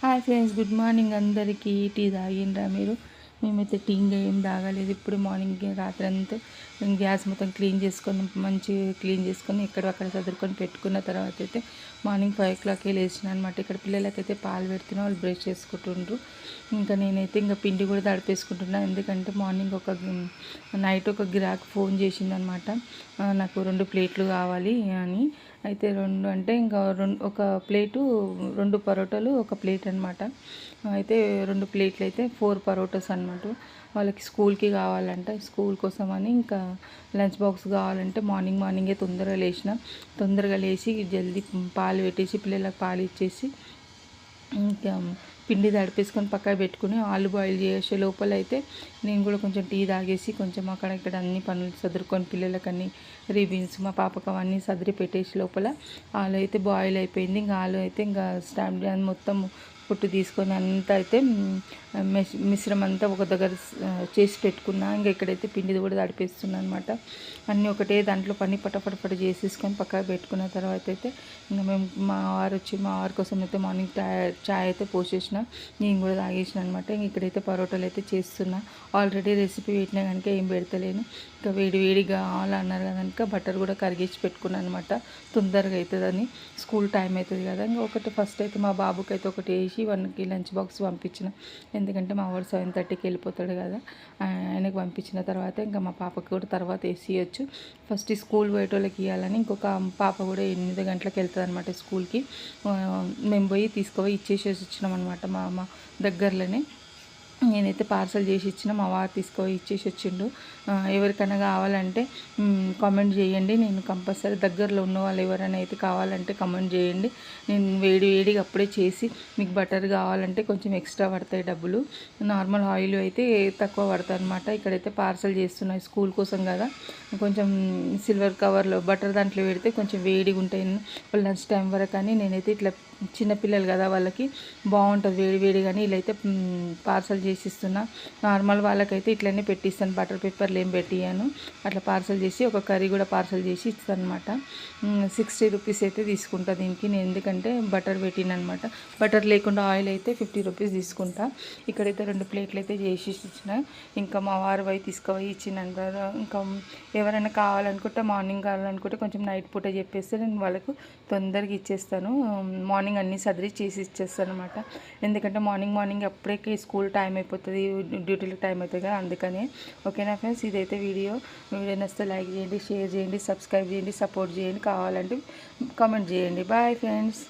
Hi friends, good morning అందరికీ. Tea తాగిండ్రా మీరు? మేమైతే టీ ఇంకా ఏం తాగలేదు. ఇప్పుడు మార్నింగ్ రాత్రి అంతా గ్యాస్ మొత్తం క్లీన్ చేసుకొని మంచిగా క్లీన్ చేసుకొని ఎక్కడక్కడ చదువుకొని పెట్టుకున్న తర్వాత అయితే మార్నింగ్ 5 o'clockకే లేచిన అనమాట. ఇక్కడ పిల్లలకైతే పాలు పెడుతున్నా, వాళ్ళు బ్రష్ చేసుకుంటుండ్రు. ఇంకా నేనైతే ఇంకా పిండి కూడా తడిపేసుకుంటున్నాను. ఎందుకంటే మార్నింగ్ నైట్ ఒక గిరాకు ఫోన్ చేసిందనమాట, నాకు 2 ప్లేట్లు కావాలి అని. అయితే 2 అంటే ఇంకా ఒక ప్లేటు 2 పరోటాలు, ఒక ప్లేట్ అనమాట. అయితే 2 ప్లేట్లు అయితే 4 పరోటాస్ అనమాట. వాళ్ళకి స్కూల్కి కావాలంట. స్కూల్ కోసం అని ఇంకా లంచ్ బాక్స్ కావాలంటే మార్నింగే తొందరగా లేచి జల్దీ పాలు పెట్టేసి పిల్లలకు పాలు ఇచ్చేసి ఇంకా పిండి తడిపేసుకొని పక్కన పెట్టుకుని ఆలు బాయిల్ చేసే లోపల అయితే నేను కూడా కొంచెం టీ తాగేసి కొంచెం అక్కడ ఇక్కడ అన్ని పనులు సదురుకొని పిల్లలకి అన్ని రిబిన్స్ మా పాపకు అవన్నీ సదిరి పెట్టేసి లోపల ఆలు అయితే బాయిల్ అయిపోయింది. ఇంకా ఆలు అయితే ఇంకా స్టాండ్ మొత్తం పొట్టు తీసుకొని అంతా అయితే మిశ్రమం అంతా ఒక దగ్గర చేసి పెట్టుకున్నా. ఇంకా ఇక్కడైతే పిండిది కూడా తడిపేస్తున్నాను అనమాట. అన్నీ ఒకటే దాంట్లో పని పటపటపట చేసేసుకొని పక్కకు పెట్టుకున్న తర్వాత అయితే ఇంకా మేము మా వారి కోసం అయితే మార్నింగ్ చాయ్ అయితే పోసేసిన, నేను కూడా తాగేసిన అనమాట. ఇంక ఇక్కడైతే పరోటాలు అయితే చేస్తున్నా. ఆల్రెడీ రెసిపీ పెట్టినా కనుక ఏం పెడతలేను. ఇంకా వేడిగా అన్నారు కనుక బటర్ కూడా కరిగించి పెట్టుకున్నాను అనమాట. తొందరగా అవుతుందని, స్కూల్ టైం అవుతుంది కదా. ఇంకా ఫస్ట్ అయితే మా బాబుకి అయితే ఒకటి వేసి 1కి లంచ్ బాక్స్ పంపించిన. ఎందుకంటే మా వాడు 7:30కి వెళ్ళిపోతాడు కదా, ఆయనకు పంపించిన తర్వాత ఇంకా మా పాపకి కూడా తర్వాత వేసి ఇవ్వచ్చు. ఫస్ట్ స్కూల్ పోయేటోళ్ళకి ఇవ్వాలని ఇంకొక పాప కూడా 8 గంటలకు వెళ్తుంది అనమాట స్కూల్కి. మేము పోయి తీసుకుపోయి ఇచ్చేసేసి వచ్చినాం అనమాట. మా దగ్గరలోనే నేనైతే పార్సల్ చేసి ఇచ్చిన, మా వారు తీసుకొని ఇచ్చేసి వచ్చిండు. ఎవరికైనా కావాలంటే కామెంట్ చేయండి. నేను కంపల్సరీ దగ్గరలో ఉన్న వాళ్ళు ఎవరైనా అయితే కావాలంటే కామెంట్ చేయండి. నేను వేడిగా అప్పుడే చేసి, మీకు బటర్ కావాలంటే కొంచెం ఎక్స్ట్రా పడతాయి డబ్బులు, నార్మల్ ఆయిల్ అయితే తక్కువ పడతాయి అనమాట. ఇక్కడైతే పార్సల్ చేస్తున్నాయి స్కూల్ కోసం కదా. కొంచెం సిల్వర్ కవర్లో బటర్ దాంట్లో పెడితే కొంచెం వేడిగా ఉంటాయి లంచ్ టైం వరకు అని నేనైతే ఇట్లా చిన్నపిల్లలు కదా వాళ్ళకి బాగుంటుంది వేడి కానీ ఇలా అయితే పార్సల్ చేసిస్తున్నా. నార్మల్ వాళ్ళకైతే ఇట్లనే పెట్టిస్తాను, బటర్ పేపర్లు ఏం పెట్టియాను. అట్లా పార్సల్ చేసి ఒక కర్రీ కూడా పార్సల్ చేసి ఇస్తాను అనమాట. 60 రూపీస్ అయితే తీసుకుంటా దీనికి నేను, ఎందుకంటే బటర్ పెట్టిన అనమాట. బటర్ లేకుండా ఆయిల్ అయితే 50 రూపీస్ తీసుకుంటా. ఇక్కడైతే 2 ప్లేట్లు అయితే చేసి ఇచ్చిన. ఇంకా మా వారు పోయి తీసుకుపోయి ఇచ్చినాను కదా. ఇంకా ఎవరైనా కావాలనుకుంటే మార్నింగ్ కావాలనుకుంటే కొంచెం నైట్ పూట చెప్పేస్తే నేను వాళ్ళకు తొందరగా ఇచ్చేస్తాను. మార్నింగ్ అన్నీ సర్ది చేసి ఇచ్చేస్తాను అనమాట. ఎందుకంటే మార్నింగ్ అప్పుడే స్కూల్ టైం అయిపోతుంది, డ్యూటీలకు టైం అవుతుంది కదా, అందుకనే. ఓకేనా ఫ్రెండ్స్, ఇదైతే వీడియో నచ్చితే లైక్ చేయండి, షేర్ చేయండి, సబ్స్క్రైబ్ చేయండి, సపోర్ట్ చేయండి. కావాలంటే కామెంట్ చేయండి. Bye friends.